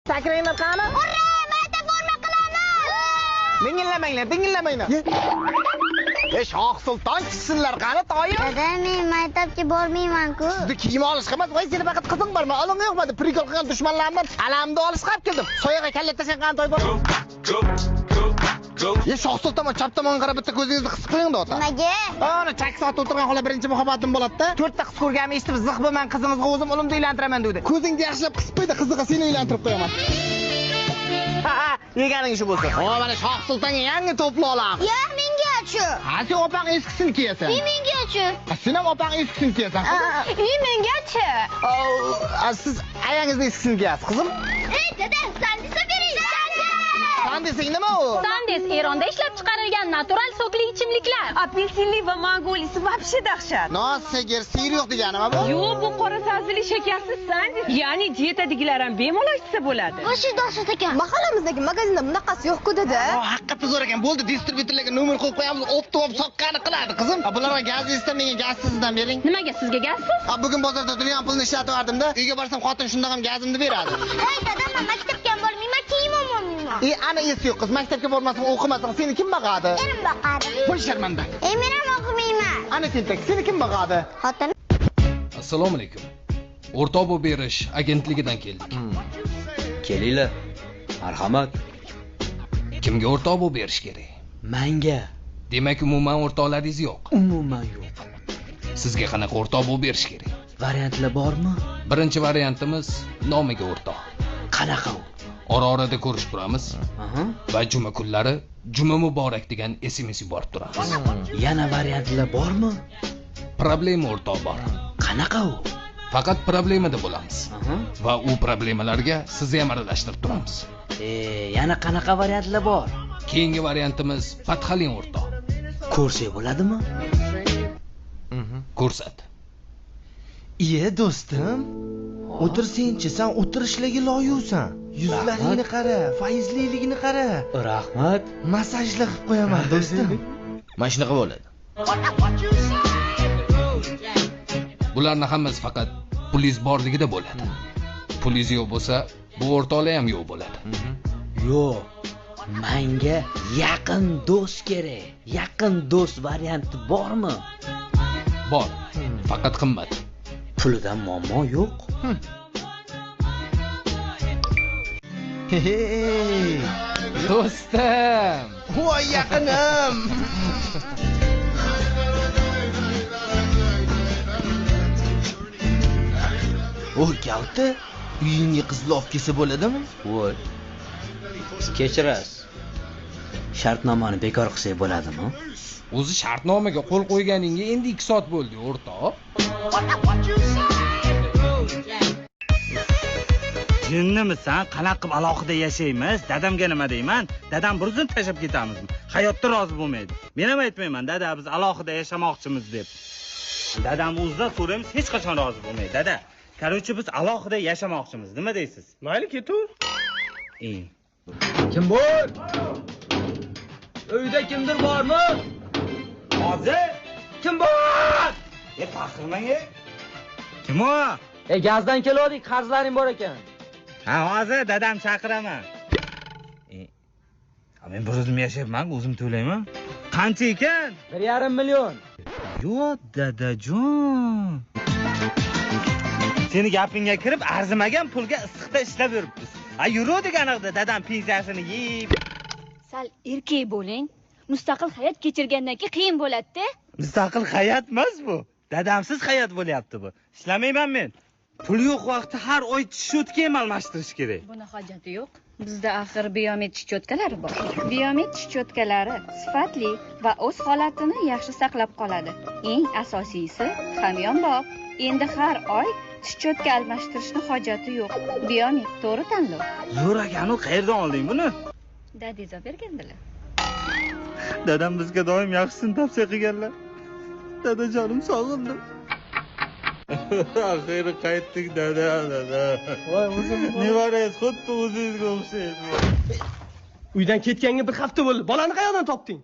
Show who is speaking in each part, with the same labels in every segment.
Speaker 1: Sakranglar qani?
Speaker 2: Hurra! Maktab forma qilamiz!
Speaker 1: Dingillamanglar. Shoh Sulton chiqsinlar qani toyim?
Speaker 2: Dada, men maktabga bormayman-ku.
Speaker 1: Sizni kiyim olishga emas, voy seni faqat qizing bormi? Oling yo'qmi? Prikol qilgan dushmanlarni alamni olishga olib keldim. Soyaga kalla tashlagan toy bor. Shoh Sulton chap tomonga qarab bitta ko'zingizni qisib qo'ying-da ota.
Speaker 2: Nimaga?
Speaker 1: Ana chak soat o'tirgan xola birinchi muhabbatim bo'ladi-da. 4 ta qiz ko'rganimni eshitib, ziq bo'lman qizingizga o'zim ulimni uylantiraman dedi. Ko'zingni yaxshilab qisib qo'ydi, qiziga seni uylantirib qo'yaman. Ha, yeganing shu bo'lsa. Ho, mana Shoh Sultonga yangi to'pla olam.
Speaker 2: Yo'q, menga-chi.
Speaker 1: Ha, sen opang eskisini kiyasan.
Speaker 2: Menga-chi.
Speaker 1: Sen ham opang eskisini kiyasan.
Speaker 2: Menga-chi.
Speaker 1: Siz ayangizni eskisini kiyasiz, qizim.
Speaker 2: Ey, dada, sandisa bering.
Speaker 1: Sandising nima u?
Speaker 3: Sandis Eronda ishlab chiqarilgan natural sokli ichimliklar.
Speaker 4: Apelsinli va mangolisi вообще dahshat.
Speaker 1: Sigir, sir yo'q deganimi bu?
Speaker 4: Yo'q, bu qora sabzili shakarsiz sandis. Ya'ni diyetadagilar ham bemalol ichsa bo'ladi.
Speaker 2: Voshi dahshat ekan.
Speaker 4: Mahallamizdagi magazinda bunaqasi yo'q-ku dada.
Speaker 1: Haqiqatda zo'r ekan. Bo'ldi, distributorlarga nomer qo'yib qo'yamiz, optib soqqani qiladi, qizim. Bularga gaz istamagan gazsizdan bering.
Speaker 3: Nimaga sizga gazsiz?
Speaker 1: Bugun bozorda turgan pulni ishlatib yordimda, uyga borsam xotin shundoq ham gazimni beradi.
Speaker 2: Ey, dada, men maktabga bormayman, kiyim olmayman.
Speaker 1: Ana esi yo'q qiz, maktabga bormasang, o'qimasang, seni kim boqadi?
Speaker 2: Erim boqadi.
Speaker 1: Voy sharmanda.
Speaker 2: Ey, men ham o'qimayman.
Speaker 1: Ana tentak, seni kim boqadi?
Speaker 2: Xotin.
Speaker 5: Assalomu alaykum. O'rtoq bo'lib berish agentligidan keldik.
Speaker 6: Kelinglar. Marhamat.
Speaker 5: Kimga o'rtoq bo'lib berish kerak?
Speaker 6: Menga.
Speaker 5: Demak, umuman o'rtoqlaringiz yo'q.
Speaker 6: Umuman yo'q.
Speaker 5: Sizga qanaqa o'rtoq bo'lib berish kerak?
Speaker 6: Variantlar bormi?
Speaker 5: Birinchi variantimiz nomiga o'rtoq.
Speaker 6: Qanaqa u?
Speaker 5: Ora-orada ko'rishib turamiz. Va juma kunlari juma muborak degan SMS yuborib turamiz.
Speaker 6: Yana variantlar bormi?
Speaker 5: Problema o'rtoq bor.
Speaker 6: Qanaqa u?
Speaker 5: Faqat problemada bo'lamiz. Va u problemalarga sizni ham aralashtirib turamiz.
Speaker 6: Yana qanaqa variantlar bor?
Speaker 5: Keyingi variantimiz Patxalin o'rtoq.
Speaker 6: Ko'rsak bo'ladimi?
Speaker 5: Ko'rsat.
Speaker 7: Iye do'stim, o'tirsenchi, sen o'tirishlarga loyiqsan. Yuzlaringni qara, faizliligini qara.
Speaker 6: Rahmat.
Speaker 7: Massajlar qilib qo'yaman do'stim. Mana shunaqa bo'ladi.
Speaker 5: Bularning hammasi faqat pulingiz borligida bo'ladi. Pulingiz yo'q bo'lsa, bu o'rtoqlar ham yo'q bo'ladi.
Speaker 6: Yo'q. Menga yaqin do'st kerak. Yaqin do'st varianti bormi?
Speaker 5: Bor. Faqat qimmat.
Speaker 6: Pulidan muammo yo'q.
Speaker 7: Hey,
Speaker 5: Do'stim.
Speaker 7: voy yaqinim. Kalta, uyingga qizlar olib kelsa bo'ladimi?
Speaker 6: Voy. Kechirasiz. Shartnomani bekor qilsak bo'ladimi?
Speaker 5: O'zi shartnomaga qo'l qo'yganingga endi 2 soat bo'ldi, o'rtoq.
Speaker 8: Jinnimisan, qanaqa qilib alohida yashaymiz? Dadamga nima deyman? Dadam bir zum tashlab ketamizmi? Hayotda rozi bo'lmaydi. Men ham aytmayman, dada biz alohida yashamoqchimiz deb. Dadam o'zidan so'raymiz, hech qachon rozi bo'lmaydi. Dada, qarochi biz alohida yashamoqchimiz. Nima deysiz?
Speaker 7: Mayli, ketur.
Speaker 6: Kim bor? Uyda kimdir bormi?
Speaker 8: Hozir
Speaker 6: Kim bor?
Speaker 8: Baqirmang. Kim o?
Speaker 6: Gazdan keldik, qarzlaring bor ekan.
Speaker 8: Ha, hozir dadam chaqiraman. Men bir o'zim yashayapman, o'zim to'layman. Qancha ekan?
Speaker 6: 1,5 million.
Speaker 8: Yo'q, dadajon. Seni gapingga kirib, arzimagan pulga issiqda ishlab yuribmiz. Yuruvdik aniqda dadam pensiyasini yeb.
Speaker 3: Sal erkak bo'ling. Mustaqil hayot kechirgandan keyin qiyin bo'ladi-da.
Speaker 8: Mustaqil hayot emas bu. Dadamsiz hayot bo'lyapti bu. Ishlamayman men. Pul yo'q vaqtda har oy shotga ham almashtirish kerak.
Speaker 3: Buni hojati yo'q. Bizda axir biometrik chotkalari bor. Biometrik chotkalari sifatli va o'z holatini yaxshi saqlab qoladi. Eng asosiysi hamyonbop. Endi har oy tish chotka almashtirishni hojati yo'q. Biomet to'g'ri tanlov.
Speaker 8: Zo'r ekan, qayerdan olding buni?
Speaker 3: Dadingiz olib bergandilar.
Speaker 8: Dadam bizga doim yaxshisini tavsiya qilganlar. Dadajonim sog'indim. Axiri qaytdik dada.
Speaker 7: Voy o'zim.
Speaker 8: Nevarangiz xuddi o'zingizga o'xshaydi.
Speaker 7: Uydan ketganga bir hafta bo'ldi. Bolani qayerdan topding?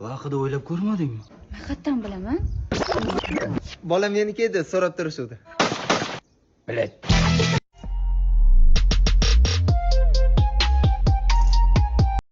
Speaker 6: Vaqtida o'ylab ko'rmadingmi?
Speaker 3: Haqiqatan bilaman.
Speaker 7: Bolam meniki edi, so'rab turishdi.
Speaker 6: Bilet.